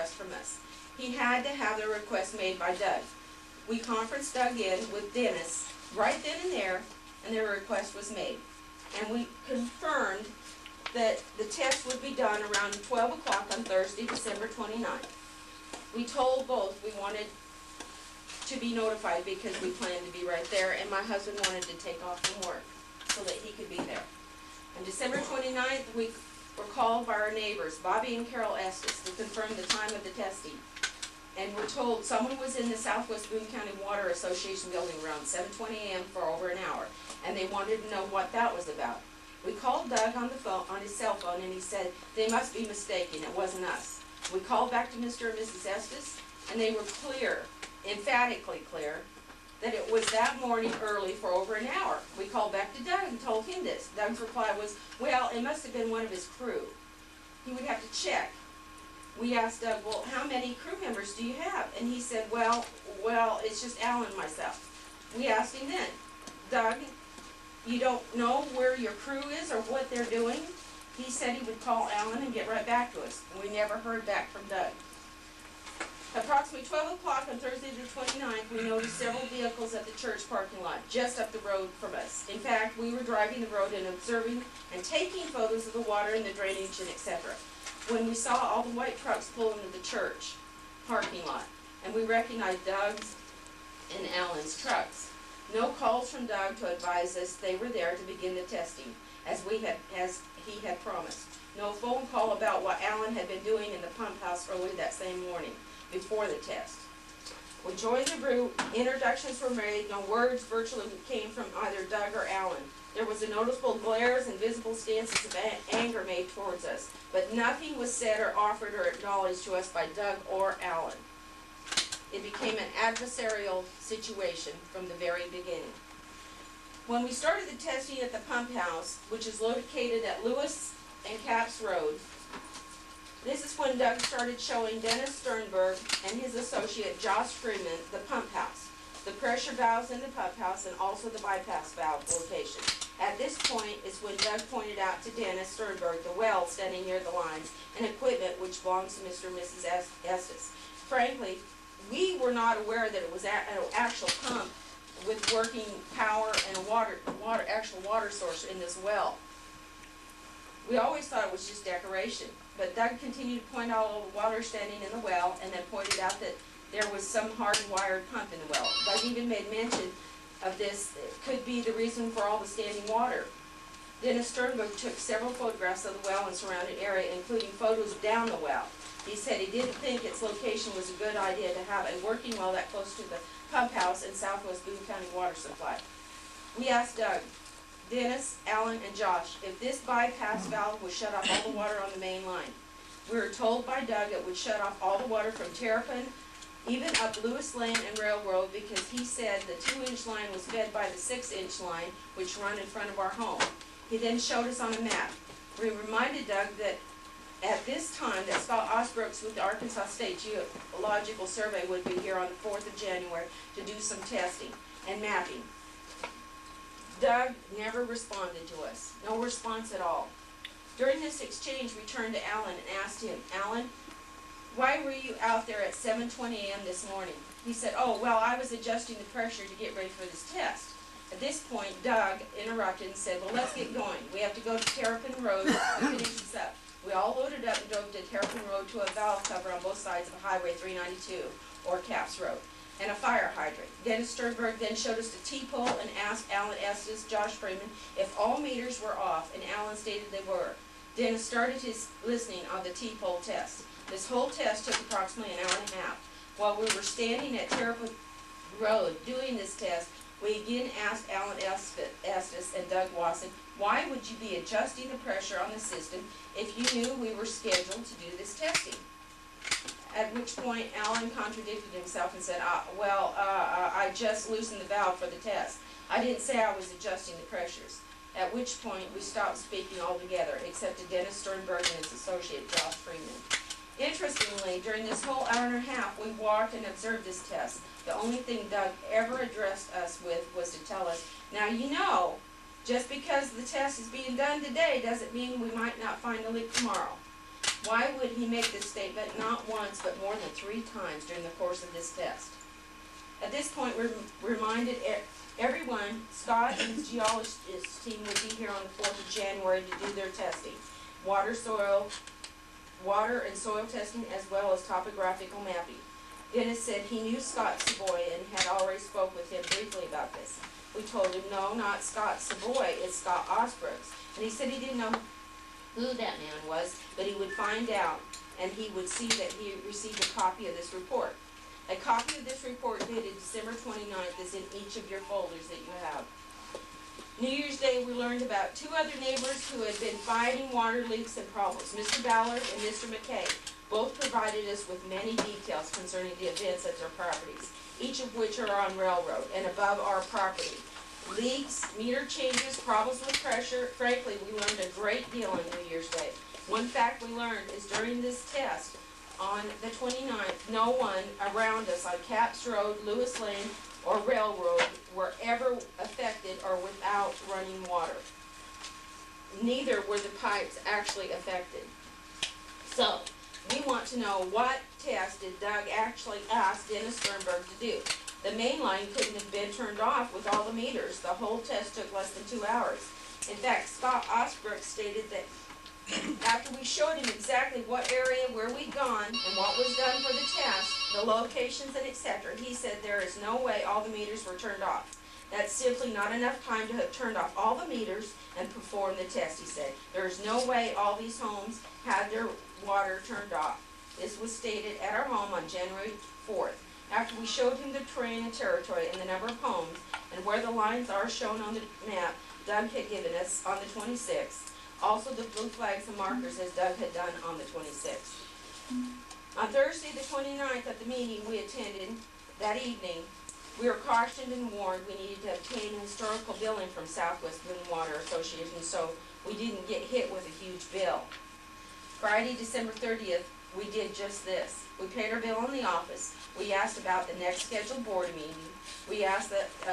request from us. He had to have the request made by Doug. We conferenced Doug in with Dennis right then and there, and their request was made. And we confirmed that the test would be done around 12 o'clock on Thursday, December 29th. We told both we wanted to be notified because we planned to be right there, and my husband wanted to take off from work so that he could be there. On December 29th, we were called by our neighbors, Bobby and Carol Estes, to confirm the time of the testing. And we're told someone was in the Southwest Boone County Water Association building around 7:20 a.m. for over an hour, and they wanted to know what that was about. We called Doug on the phone, on his cell phone, and he said, they must be mistaken, it wasn't us. We called back to Mr. and Mrs. Estes, and they were clear, emphatically clear, that it was that morning early for over an hour. We called back to Doug and told him this. Doug's reply was, well, it must have been one of his crew. He would have to check. We asked Doug, well, how many crew members do you have? And he said, well, it's just Alan and myself. We asked him then, Doug, you don't know where your crew is or what they're doing? He said he would call Alan and get right back to us. And we never heard back from Doug. Approximately 12 o'clock on Thursday the 29th, we noticed several vehicles at the church parking lot, just up the road from us. In fact, we were driving the road and observing and taking photos of the water and the drainage and etc. When we saw all the white trucks pull into the church parking lot, and we recognized Doug's and Alan's trucks. No calls from Doug to advise us they were there to begin the testing, as he had promised. No phone call about what Alan had been doing in the pump house early that same morning, before the test. We joined the group, introductions were made, no words virtually came from either Doug or Alan. There was a noticeable glares and visible stances of anger made towards us, but nothing was said or offered or acknowledged to us by Doug or Alan. It became an adversarial situation from the very beginning. When we started the testing at the pump house, which is located at Lewis and Capps Road, this is when Doug started showing Dennis Sternberg and his associate Josh Freeman the pump house, the pressure valves in the pump house, and also the bypass valve location. At this point is when Doug pointed out to Dennis Sternberg the well standing near the lines and equipment which belongs to Mr. and Mrs. Estes. Frankly, we were not aware that it was an actual pump with working power and a actual water source in this well. We always thought it was just decoration, but Doug continued to point out all the water standing in the well, and then pointed out that there was some hard-wired pump in the well. Doug even made mention of this. It could be the reason for all the standing water. Dennis Sternberg took several photographs of the well and surrounding area, including photos down the well. He said he didn't think its location was a good idea to have a working well that close to the pump house and Southwest Boone County water supply. We asked Doug, Dennis, Alan, and Josh if this bypass valve would shut off all the water on the main line. We were told by Doug it would shut off all the water from Terrapin, even up Lewis Lane and Railroad, because he said the 2-inch line was fed by the 6-inch line, which run in front of our home. He then showed us on a map. We reminded Doug that at this time that Scott Osbrooks with the Arkansas State Geological Survey would be here on the 4th of January to do some testing and mapping. Doug never responded to us. No response at all. During this exchange, we turned to Alan and asked him, Alan, why were you out there at 7:20 a.m. this morning? He said, oh, well, I was adjusting the pressure to get ready for this test. At this point, Doug interrupted and said, well, let's get going. We have to go to Terrapin Road to finish this up. We all loaded up and drove to Terrapin Road to a valve cover on both sides of Highway 392, or Capps Road, and a fire hydrant. Dennis Sternberg then showed us the T-pole and asked Alan Estes, Josh Freeman, if all meters were off, and Alan stated they were. Dennis started his listening on the T-pole test. This whole test took approximately an hour and a half. While we were standing at Terrapin Road doing this test, we again asked Alan Estes and Doug Wasson, why would you be adjusting the pressure on the system if you knew we were scheduled to do this testing? At which point Alan contradicted himself and said, I just loosened the valve for the test. I didn't say I was adjusting the pressures. At which point we stopped speaking altogether, except to Dennis Sternberg and his associate Josh Freeman. Interestingly, during this whole hour and a half, we walked and observed this test. The only thing Doug ever addressed us with was to tell us, now you know, just because the test is being done today doesn't mean we might not find a leak tomorrow. Why would he make this statement not once but more than 3 times during the course of this test? At this point, we reminded everyone Scott and his geologist team would be here on the 4th of January to do their testing. Water and soil testing, as well as topographical mapping. Dennis said he knew Scott Savoy and had already spoke with him briefly about this. We told him, no, not Scott Savoy, it's Scott Osbrooks. And he said he didn't know who that man was, but he would find out, and he would see that he received a copy of this report. A copy of this report dated December 29th is in each of your folders that you have. New Year's Day, we learned about 2 other neighbors who had been fighting water leaks and problems. Mr. Ballard and Mr. McKay both provided us with many details concerning the events at their properties, each of which are on railroad and above our property. Leaks, meter changes, problems with pressure. Frankly, we learned a great deal on New Year's Day. One fact we learned is during this test, on the 29th, no one around us on Capps Road, Lewis Lane, or Railroad were ever affected or without running water. Neither were the pipes actually affected. So, we want to know, what test did Doug actually ask Dennis Sternberg to do? The main line couldn't have been turned off with all the meters. The whole test took less than 2 hours. In fact, Scott Osbrook stated that after we showed him exactly what area, where we'd gone, and what was done for the test, the locations and etc., he said there is no way all the meters were turned off. That's simply not enough time to have turned off all the meters and performed the test, he said. There is no way all these homes had their water turned off. This was stated at our home on January 4th. After we showed him the terrain and territory and the number of homes and where the lines are shown on the map Doug had given us on the 26th, also the blue flags and markers as Doug had done on the 26th. On Thursday the 29th at the meeting we attended that evening, we were cautioned and warned we needed to obtain historical billing from Southwest Boone Water Association so we didn't get hit with a huge bill. Friday, December 30th, we did just this. We paid our bill in the office. We asked about the next scheduled board meeting. We asked that